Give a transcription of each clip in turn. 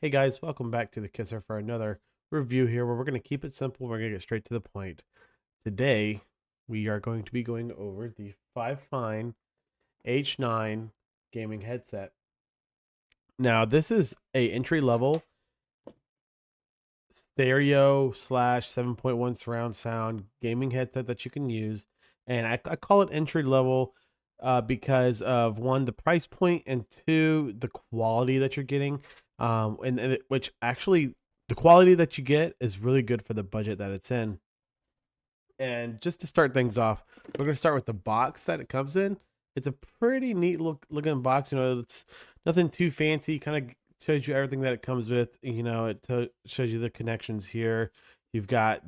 Hey guys, welcome back to the K.I.S.R for another review here where we're going to keep it simple. We're going to get straight to the point. Today, we are going to be going over the FIFINE H9 gaming headset. Now, this is a entry level stereo slash 7.1 surround sound gaming headset that you can use. And I call it entry level because of one, the price point, and two, the quality that you're getting. Which actually, the quality that you get is really good for the budget that it's in. And just to start things off, we're going to start with the box that it comes in. It's a pretty neat looking box. You know, it's nothing too fancy. Kind of shows you everything that it comes with. You know, shows you the connections here. You've got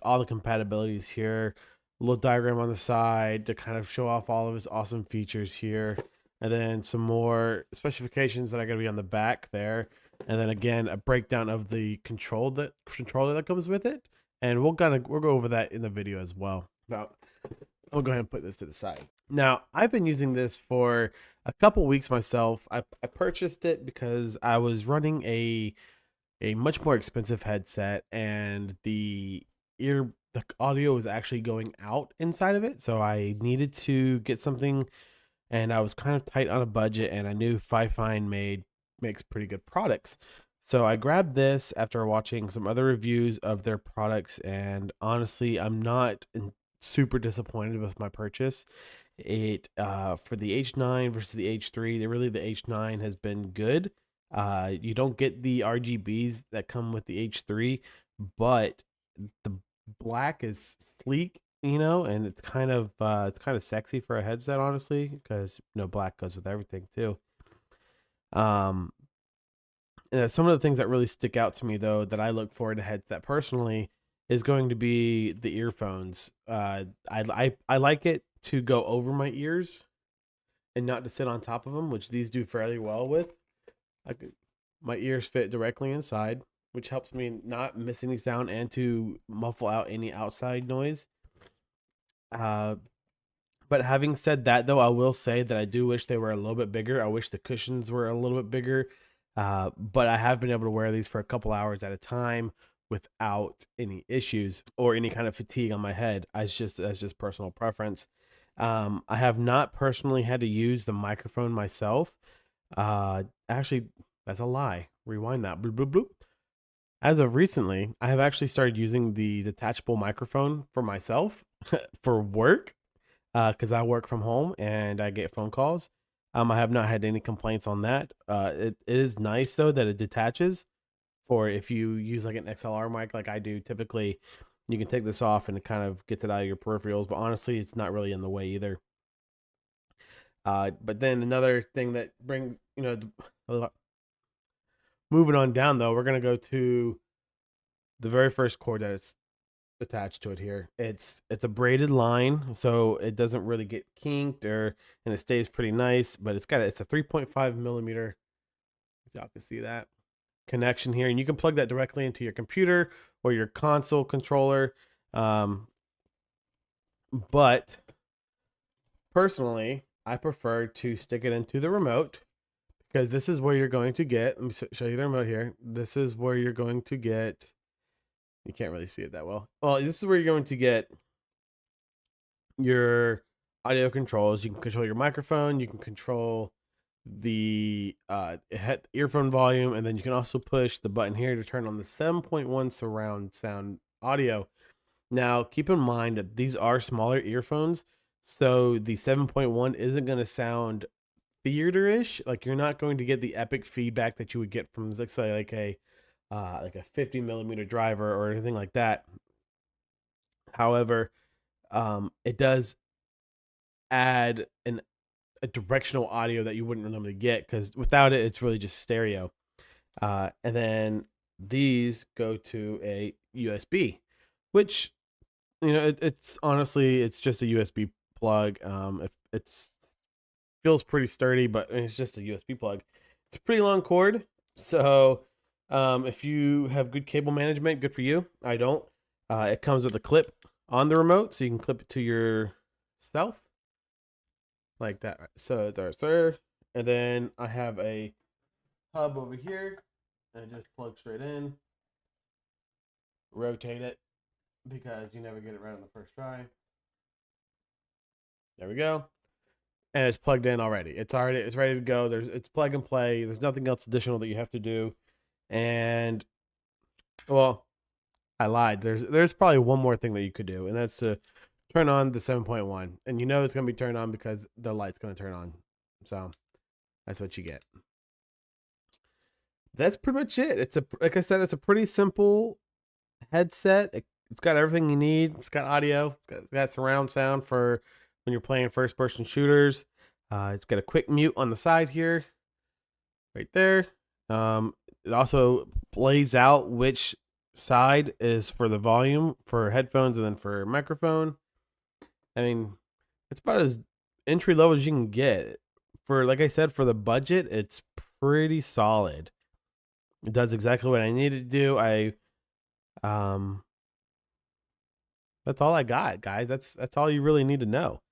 all the compatibilities here. A little diagram on the side to kind of show off all of its awesome features here, and then some more specifications that are going to be on the back there, and then again a breakdown of the controller that comes with it, and we'll go over that in the video as well. Now, I'll go ahead and put this to the side. Now, I've been using this for a couple weeks myself. I purchased it because I was running a much more expensive headset, and the audio was actually going out inside of it, so I needed to get something, and I was kind of tight on a budget, and I knew FiFine makes pretty good products. So I grabbed this after watching some other reviews of their products, and honestly, I'm not super disappointed with my purchase. It For the H9 versus the H3, really the H9 has been good. You don't get the RGBs that come with the H3, but the black is sleek, you know, and it's kind of sexy for a headset, honestly, because you know black goes with everything too. Um, some of the things that really stick out to me though that I look for in a headset personally is going to be the earphones. I like it to go over my ears and not to sit on top of them, which these do fairly well with. I could, my ears fit directly inside, which helps me not miss any sound and to muffle out any outside noise. Uh, but having said that, though, I will say that I do wish they were a little bit bigger. I wish the cushions were a little bit bigger. But I have been able to wear these for a couple hours at a time without any issues or any kind of fatigue on my head. As just personal preference. I have not personally had to use the microphone myself. Actually, that's a lie. Rewind that. Bloop, bloop, bloop. As of recently, I have actually started using the detachable microphone for myself for work because I work from home and I get phone calls. I have not had any complaints on that. It is nice though that it detaches for if you use like an XLR mic like I do typically. You can take this off and it kind of gets it out of your peripherals, but honestly, it's not really in the way either. But then another thing that brings, you know, moving on down though, we're gonna go to the very first cord that it's attached to it here. It's a braided line, so it doesn't really get kinked and it stays pretty nice. But it's a 3.5 millimeter. Y'all can see that connection here, and you can plug that directly into your computer or your console controller. Um, but personally, I prefer to stick it into the remote because this is where you're going to get. Let me show you the remote here. This is where you're going to get. You can't really see it that well. Well, this is where you're going to get your audio controls. You can control your microphone. You can control the earphone volume, and then you can also push the button here to turn on the 7.1 surround sound audio. Now, keep in mind that these are smaller earphones, so the 7.1 isn't going to sound theater-ish. Like you're not going to get the epic feedback that you would get from, let's say, like a 50 millimeter driver or anything like that. However, it does add a directional audio that you wouldn't normally get because without it, it's really just stereo. And then these go to a USB, which you know it's honestly it's just a USB plug. It's feels pretty sturdy, but it's just a USB plug. It's a pretty long cord, so if you have good cable management, good for you. I don't. It comes with a clip on the remote, so you can clip it to yourself like that. So there's there, and then I have a hub over here and it just plugs straight in. Rotate it because you never get it right on the first try. There we go. And it's plugged in already. It's ready to go. It's plug and play. There's nothing else additional that you have to do. And well, I lied. There's probably one more thing that you could do, and that's to turn on the 7.1. And you know it's gonna be turned on because the light's gonna turn on. So that's what you get. That's pretty much it. It's a like I said, it's a pretty simple headset. It's got everything you need. It's got audio. It's got surround sound for when you're playing first person shooters. It's got a quick mute on the side here, right there. It also plays out which side is for the volume for headphones and then for microphone. I mean, it's about as entry level as you can get. For like I said, for the budget, it's pretty solid. It does exactly what I needed to do. Um that's all I got, guys. That's all you really need to know.